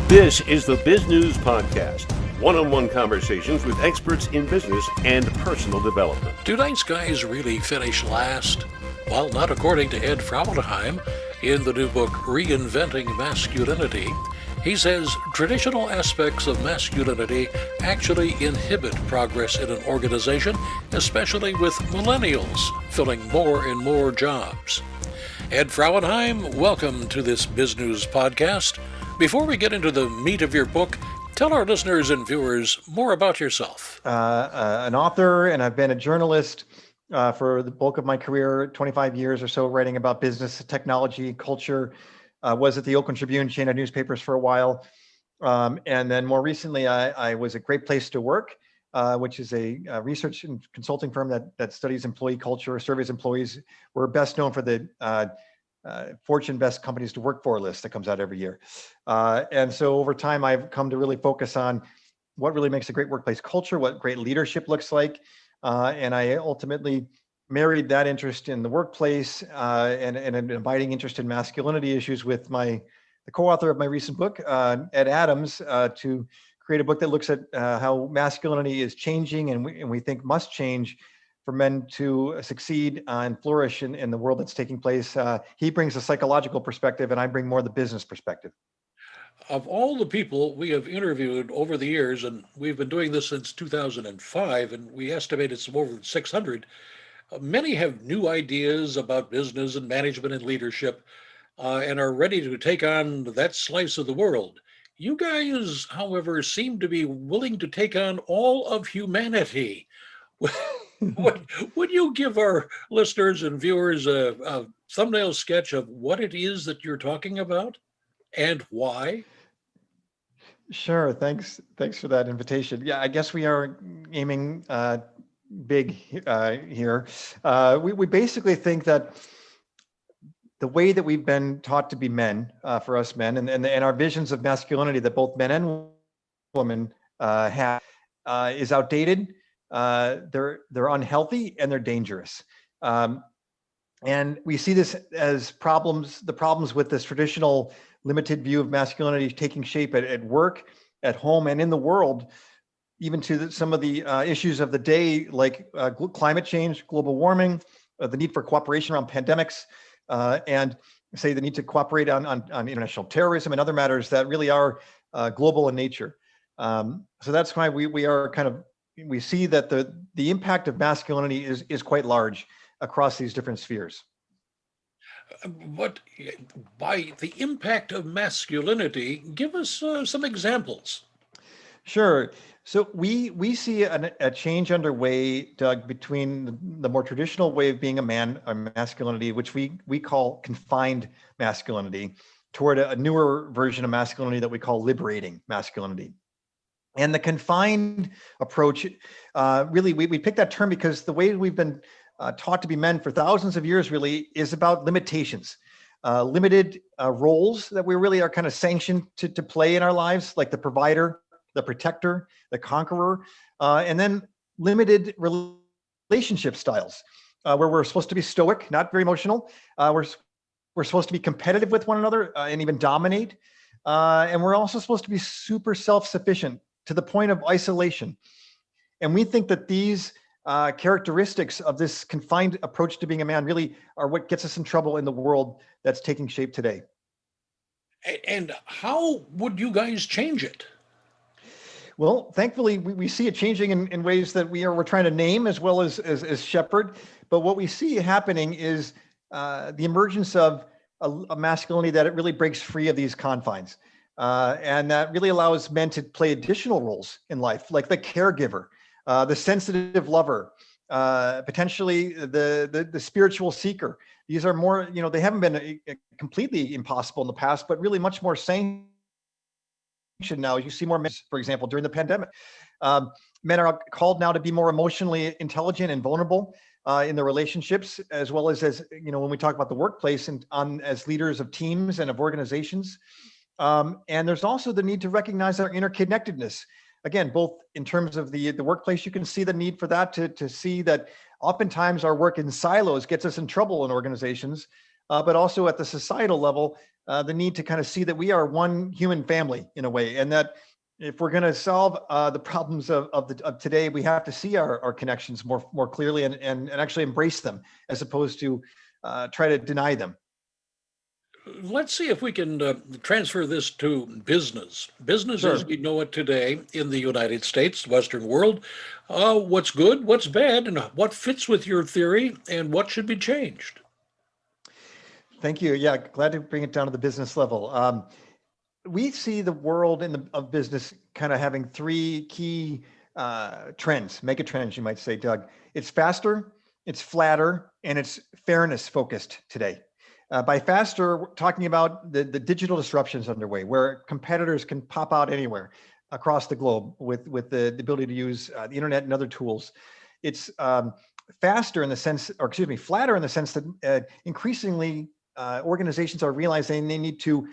This is the BizGnus Podcast, one-on-one conversations with experts in business and personal development. Do nice guys really finish last? Well, not according to Ed Frauenheim in the new book, Reinventing Masculinity. He says traditional aspects of masculinity actually inhibit progress in an organization, especially with millennials filling more and more jobs. Ed Frauenheim, welcome to this BizGnus Podcast. Before we get into the meat of your book, tell our listeners and viewers more about yourself. An author, and I've been a journalist for the bulk of my career, 25 years or so, writing about business, technology, culture. Was at the Oakland Tribune chain of newspapers for a while. And then more recently, I was at Great Place to Work, which is a research and consulting firm that studies employee culture, surveys employees. We're best known for the Fortune Best Companies to Work For list that comes out every year. And so over time, I've come to really focus on what really makes a great workplace culture, what great leadership looks like. And I ultimately married that interest in the workplace and an abiding interest in masculinity issues with the co-author of my recent book, Ed Adams, to create a book that looks at how masculinity is changing and we think must change for men to succeed and flourish in the world that's taking place. He brings a psychological perspective and I bring more the business perspective. Of all the people we have interviewed over the years, and we've been doing this since 2005, and we estimated some over 600, many have new ideas about business and management and leadership and are ready to take on that slice of the world. You guys, however, seem to be willing to take on all of humanity. Would you give our listeners and viewers a thumbnail sketch of what it is that you're talking about and why? Sure. Thanks for that invitation. Yeah, I guess we are aiming big here. We basically think that the way that we've been taught to be men, for us men, and our visions of masculinity that both men and women have is outdated. They're unhealthy and they're dangerous. And we see this as the problems with this traditional limited view of masculinity taking shape at work, at home, and in the world, even to some of the issues of the day, like climate change, global warming, the need for cooperation around pandemics, and say the need to cooperate on international terrorism and other matters that really are global in nature. So that's why we see that the impact of masculinity is quite large across these different spheres. But by the impact of masculinity, give us some examples. Sure. So we see a change underway, Doug, between the more traditional way of being a man, or masculinity, which we call confined masculinity, toward a newer version of masculinity that we call liberating masculinity. And the confined approach, really, we picked that term because the way we've been taught to be men for thousands of years really is about limitations, limited roles that we really are kind of sanctioned to play in our lives, like the provider, the protector, the conqueror, and then limited relationship styles, where we're supposed to be stoic, not very emotional. We're supposed to be competitive with one another and even dominate. And we're also supposed to be super self-sufficient to the point of isolation. And we think that these characteristics of this confined approach to being a man really are what gets us in trouble in the world that's taking shape today. And how would you guys change it? Well, thankfully, we see it changing in ways that we're trying to name as well as shepherd. But what we see happening is the emergence of a masculinity that it really breaks free of these confines. And that really allows men to play additional roles in life, like the caregiver, the sensitive lover, potentially the spiritual seeker. These are more, they haven't been completely impossible in the past, but really much more sanctioned now. You see more men, for example, during the pandemic. Men are called now to be more emotionally intelligent and vulnerable in their relationships, as well as when we talk about the workplace and as leaders of teams and of organizations. And there's also the need to recognize our interconnectedness. Again, both in terms of the workplace, you can see the need for that to see that oftentimes our work in silos gets us in trouble in organizations, but also at the societal level, the need to kind of see that we are one human family in a way, and that if we're going to solve the problems of today, we have to see our connections more clearly and actually embrace them as opposed to try to deny them. Let's see if we can transfer this to business. Business Sure. as we know it today in the United States, Western world. What's good, what's bad, and what fits with your theory, and what should be changed? Thank you. Yeah, glad to bring it down to the business level. We see the world of business kind of having three key trends, mega trends, you might say, Doug. It's faster, it's flatter, and it's fairness focused today. By faster, we're talking about the digital disruptions underway, where competitors can pop out anywhere across the globe with the ability to use the internet and other tools. It's faster in the sense, or excuse me, flatter in the sense that increasingly organizations are realizing they need to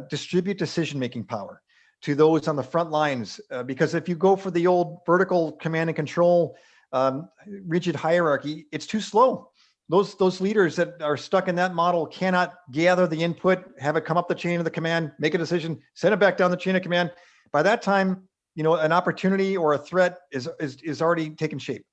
distribute decision-making power to those on the front lines. Because if you go for the old vertical command and control, rigid hierarchy, it's too slow. Those leaders that are stuck in that model cannot gather the input, have it come up the chain of the command, make a decision, send it back down the chain of command. By that time, an opportunity or a threat is already taken shape.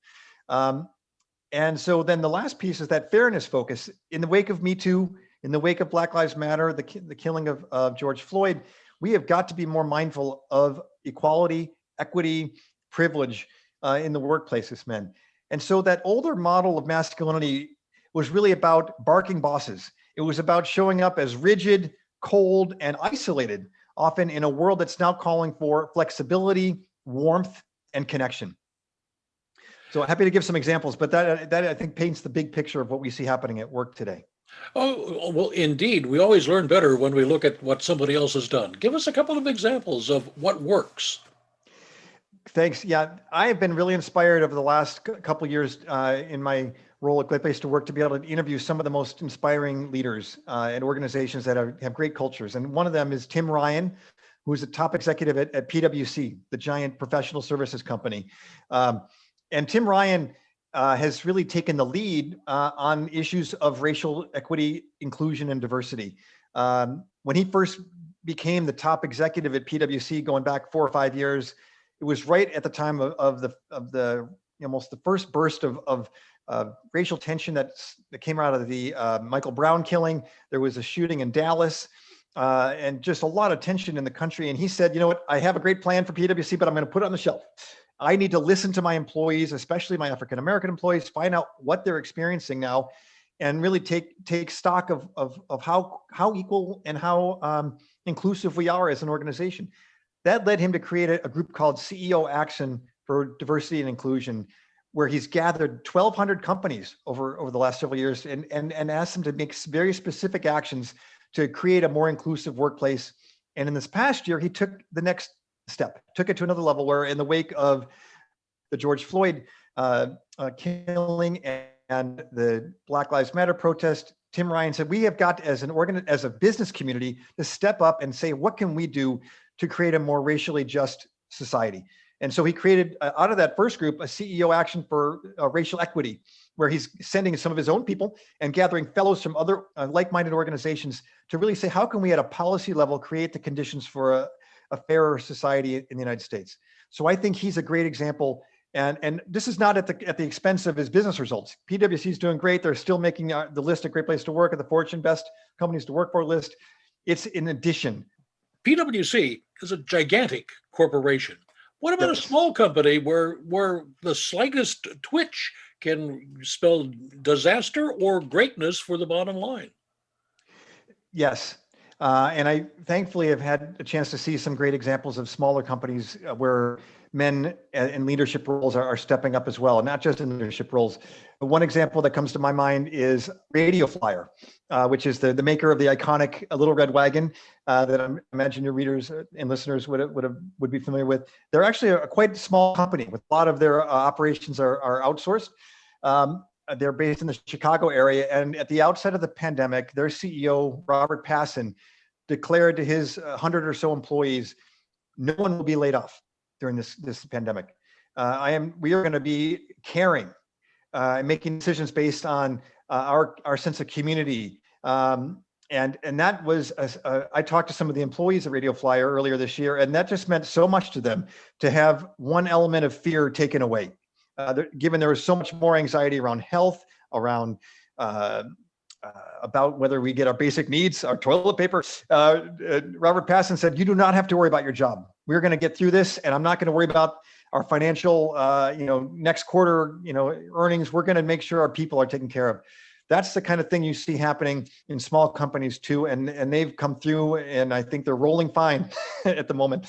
And so then the last piece is that fairness focus. In the wake of Me Too, in the wake of Black Lives Matter, the killing of George Floyd, we have got to be more mindful of equality, equity, privilege in the workplaces, men. And so that older model of masculinity was really about barking bosses. It was about showing up as rigid, cold, and isolated, often in a world that's now calling for flexibility, warmth, and connection. So happy to give some examples, but that I think paints the big picture of what we see happening at work today. Oh, well, indeed. We always learn better when we look at what somebody else has done. Give us a couple of examples of what works. Thanks. Yeah, I have been really inspired over the last couple of years in my role at Great Place to Work to be able to interview some of the most inspiring leaders and organizations that have great cultures. And one of them is Tim Ryan, who's a top executive at PwC, the giant professional services company. And Tim Ryan has really taken the lead on issues of racial equity, inclusion, and diversity. When he first became the top executive at PwC, going back 4 or 5 years, it was right at the time of the almost the first burst of racial tension that came out of the Michael Brown killing. There was a shooting in Dallas, and just a lot of tension in the country. And he said, you know what, I have a great plan for PwC, but I'm going to put it on the shelf. I need to listen to my employees, especially my African-American employees, find out what they're experiencing now, and really take stock of how equal and how inclusive we are as an organization. That led him to create a group called CEO Action for Diversity and Inclusion, where he's gathered 1,200 companies over the last several years and asked them to make very specific actions to create a more inclusive workplace. And in this past year, he took the next step, took it to another level, where in the wake of the George Floyd killing and the Black Lives Matter protest, Tim Ryan said, we have got as a business community to step up and say, what can we do to create a more racially just society? And so he created, out of that first group, a CEO Action for Racial Equity, where he's sending some of his own people and gathering fellows from other like-minded organizations to really say, how can we at a policy level create the conditions for a fairer society in the United States? So I think he's a great example. And this is not at the expense of his business results. PwC is doing great. They're still making the list of Great Place to Work at the Fortune Best Companies to Work For list. It's in addition. PwC is a gigantic corporation. What about a small company where the slightest twitch can spell disaster or greatness for the bottom line? Yes. And I thankfully have had a chance to see some great examples of smaller companies where men in leadership roles are stepping up as well, not just in leadership roles. But one example that comes to my mind is Radio Flyer, which is the maker of the iconic Little Red Wagon that I imagine your readers and listeners would be familiar with. They're actually a quite small company with a lot of their operations are outsourced. They're based in the Chicago area. And at the outset of the pandemic, their CEO, Robert Passon, declared to his 100 or so employees, no one will be laid off during this pandemic. We are going to be caring, making decisions based on our sense of community, and that was, I talked to some of the employees at Radio Flyer earlier this year, and that just meant so much to them to have one element of fear taken away. Given there was so much more anxiety around health, around about whether we get our basic needs, our toilet paper. Robert Passon said, "You do not have to worry about your job. We're going to get through this, and I'm not going to worry about our financial, next quarter, earnings. We're going to make sure our people are taken care of." That's the kind of thing you see happening in small companies too, and they've come through, and I think they're rolling fine at the moment.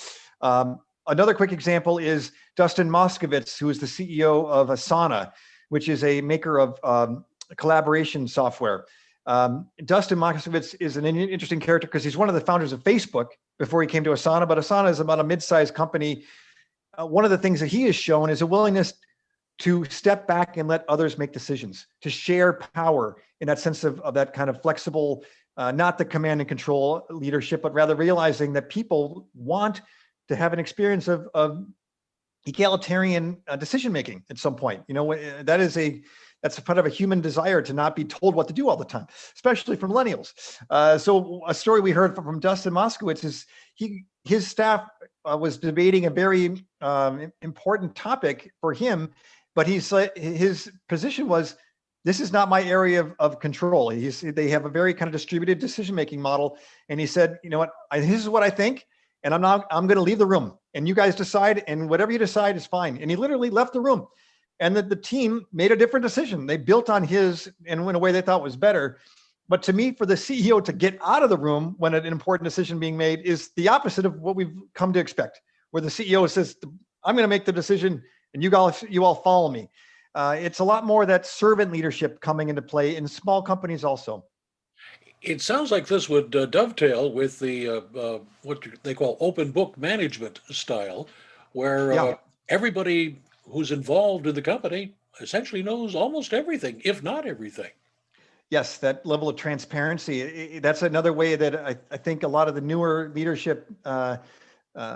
Another quick example is Dustin Moskovitz, who is the CEO of Asana, which is a maker of collaboration software. Dustin Moskovitz is an interesting character because he's one of the founders of Facebook before he came to Asana, but Asana is about a mid-sized company. One of the things that he has shown is a willingness to step back and let others make decisions, to share power in that sense of that kind of flexible, not the command and control leadership, but rather realizing that people want to have an experience of egalitarian decision-making at some point. That's a part of a human desire to not be told what to do all the time, especially for millennials. So a story we heard from Dustin Moskowitz is his staff was debating a very important topic for him, but his position was, this is not my area of control. They have a very kind of distributed decision-making model. And he said, you know what, this is what I think, and I'm going to leave the room, and you guys decide, and whatever you decide is fine. And he literally left the room. And the team made a different decision. They built on his, and in a way they thought was better. But to me, for the CEO to get out of the room when an important decision being made is the opposite of what we've come to expect, where the CEO says, I'm going to make the decision and you all follow me. It's a lot more that servant leadership coming into play in small companies also. It sounds like this would dovetail with the what they call open book management style, where everybody who's involved in the company essentially knows almost everything, if not everything. Yes, that level of transparency. That's another way that I think a lot of the newer leadership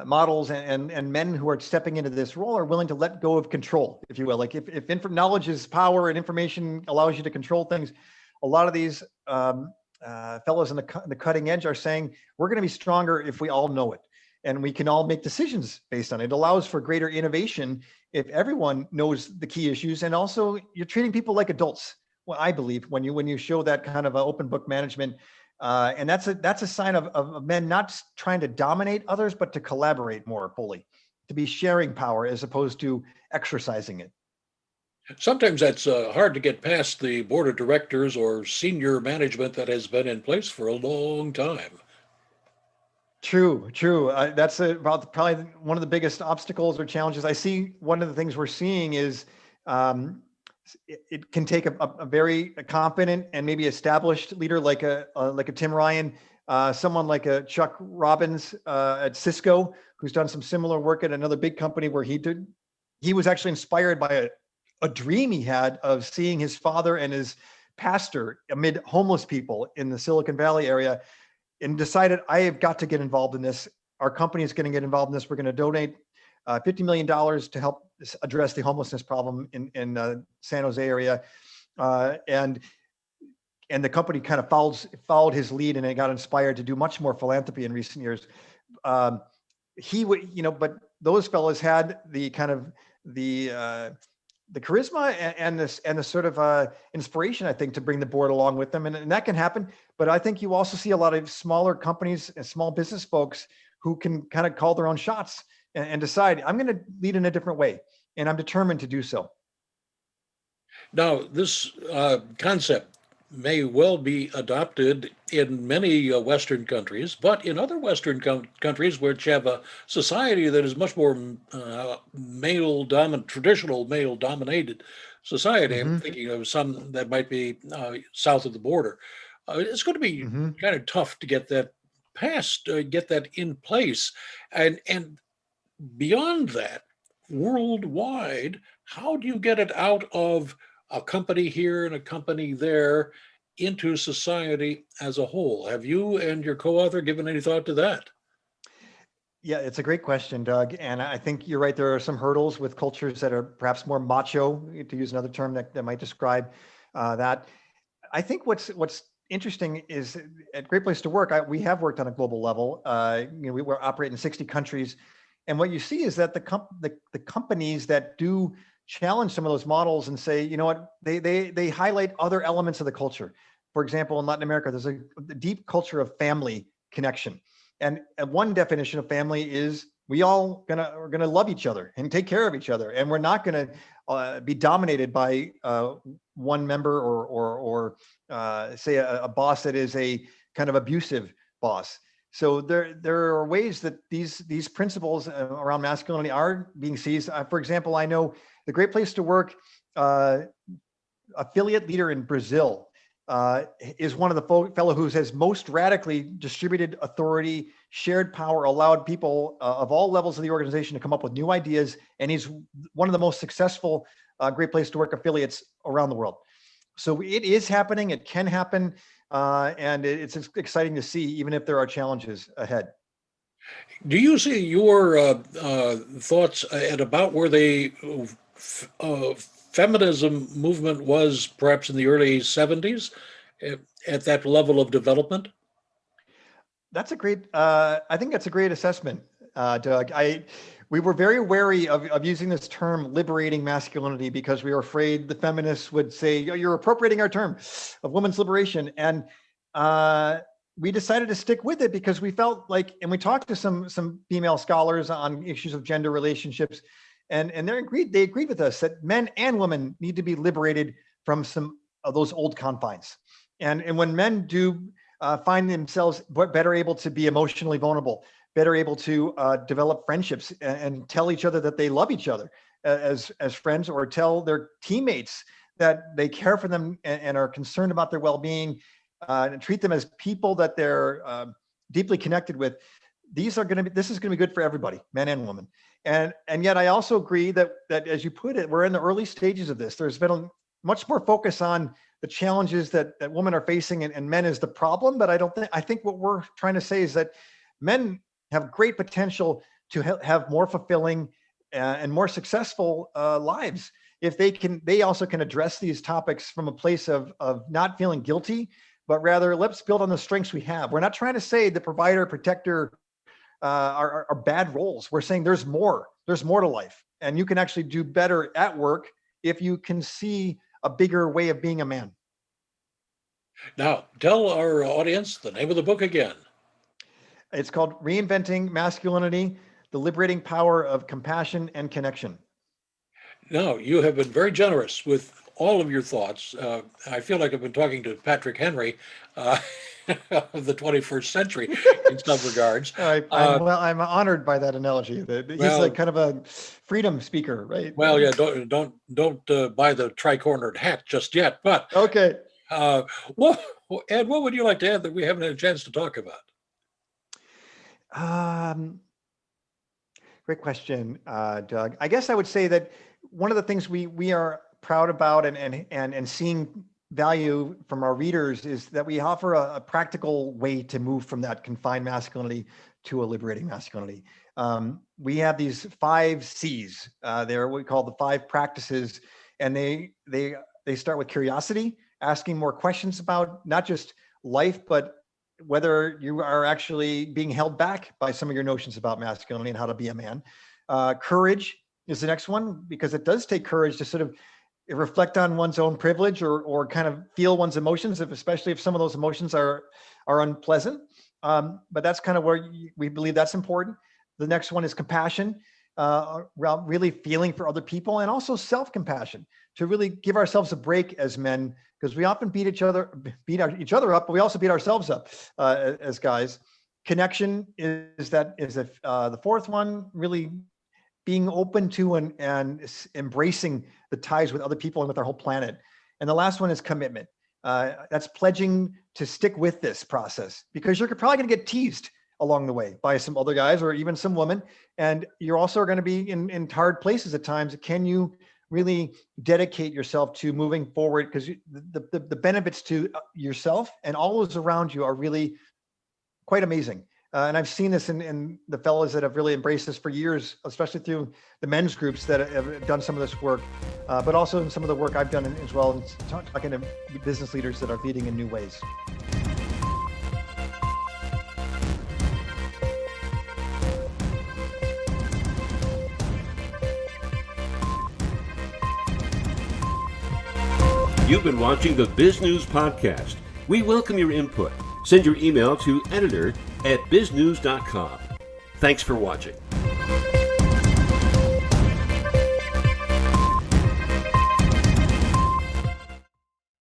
models and men who are stepping into this role are willing to let go of control, if you will. Like if knowledge is power and information allows you to control things, a lot of these fellows in the cutting edge are saying, we're going to be stronger if we all know it. And we can all make decisions based on it. It allows for greater innovation if everyone knows the key issues. And also you're treating people like adults. Well, I believe when you show that kind of open book management, and that's a sign of men not trying to dominate others, but to collaborate more fully, to be sharing power as opposed to exercising it. Sometimes that's hard to get past the board of directors or senior management that has been in place for a long time. True. That's about probably one of the biggest obstacles or challenges. I see one of the things we're seeing is it can take a very competent and maybe established leader like a Tim Ryan, someone like a Chuck Robbins at Cisco, who's done some similar work at another big company where he was actually inspired by a dream he had of seeing his father and his pastor amid homeless people in the Silicon Valley area, and decided, I have got to get involved in this. Our company is going to get involved in this. We're going to donate $50 million to help address the homelessness problem in San Jose area. And the company kind of followed his lead, and it got inspired to do much more philanthropy in recent years. He would, but those fellows had the kind of the charisma and the sort of inspiration, I think, to bring the board along with them. And that can happen. But I think you also see a lot of smaller companies and small business folks who can kind of call their own shots and decide, I'm going to lead in a different way. And I'm determined to do so. Now, this concept may well be adopted in many Western countries, but in other Western countries which have a society that is much more traditional male-dominated society, I'm thinking of some that might be south of the border, it's going to be kind of tough to get that passed, get that in place. And beyond that, worldwide, how do you get it out of a company here and a company there into society as a whole? Have you and your co-author given any thought to that? Yeah, it's a great question, Doug. And I think you're right. There are some hurdles with cultures that are perhaps more macho, to use another term that might describe that. I think what's interesting is at Great Place to Work, we have worked on a global level. We were operating in 60 countries. And what you see is that the companies that do challenge some of those models and say, you know what, they highlight other elements of the culture. For example, in Latin America, there's a deep culture of family connection. And one definition of family is we all are gonna love each other and take care of each other. And we're not gonna be dominated by one member or say a boss that is a kind of abusive boss. So there are ways that these principles around masculinity are being seized. For example, I know the Great Place to Work affiliate leader in Brazil is one of the fellow who has most radically distributed authority, shared power, allowed people of all levels of the organization to come up with new ideas. And he's one of the most successful Great Place to Work affiliates around the world. So it is happening, it can happen, and it's exciting to see, even if there are challenges ahead. Do you see your thoughts at about where the feminism movement was perhaps in the early 70s at that level of development? That's a great, I think that's a great assessment, Doug. We were very wary of using this term liberating masculinity because we were afraid the feminists would say, oh, you're appropriating our term of women's liberation. And we decided to stick with it because we felt like, and we talked to some female scholars on issues of gender relationships, and they agreed with us that men and women need to be liberated from some of those old confines. And when men do find themselves better able to be emotionally vulnerable, better able to develop friendships and tell each other that they love each other as friends, or tell their teammates that they care for them and are concerned about their well-being, and treat them as people that they're deeply connected with. This is going to be good for everybody, men and women. And yet I also agree that as you put it, we're in the early stages of this. There's been much more focus on the challenges that women are facing and men is the problem. But I think what we're trying to say is that men have great potential to have more fulfilling and more successful lives if they also can address these topics from a place of not feeling guilty, but rather let's build on the strengths we have. We're not trying to say the provider, protector are bad roles. We're saying there's more to life, and you can actually do better at work if you can see a bigger way of being a man. Now, tell our audience the name of the book again. It's called Reinventing Masculinity, the Liberating Power of Compassion and Connection. Now, you have been very generous with all of your thoughts. I feel like I've been talking to Patrick Henry of the 21st century in some regards. I'm honored by that analogy. He's like kind of a freedom speaker, right? Well, yeah, don't buy the tri-cornered hat just yet. But okay. Ed, what would you like to add that we haven't had a chance to talk about? Great question, Doug. I guess I would say that one of the things we are proud about and seeing value from our readers is that we offer a practical way to move from that confined masculinity to a liberating masculinity. We have these 5 C's. They're what we call the 5 practices, and they start with curiosity, asking more questions about not just life, but whether you are actually being held back by some of your notions about masculinity and how to be a man. Courage is the next one, because it does take courage to sort of reflect on one's own privilege or kind of feel one's emotions, especially if some of those emotions are unpleasant. But that's kind of where we believe that's important. The next one is compassion, around really feeling for other people, and also self-compassion, to really give ourselves a break as men, because we often beat each other up, but we also beat ourselves up as guys. Connection is the fourth one, really being open to and embracing the ties with other people and with our whole planet. And the last one is commitment. That's pledging to stick with this process, because you're probably going to get teased along the way by some other guys or even some women. And you're also going to be in hard places at times. Can you really dedicate yourself to moving forward? Because the benefits to yourself and all those around you are really quite amazing. And I've seen this in the fellows that have really embraced this for years, especially through the men's groups that have done some of this work, but also in some of the work I've done as well, and talking to business leaders that are leading in new ways. You've been watching the BizGnus Podcast. We welcome your input. Send your email to editor@bizgnus.com. Thanks for watching.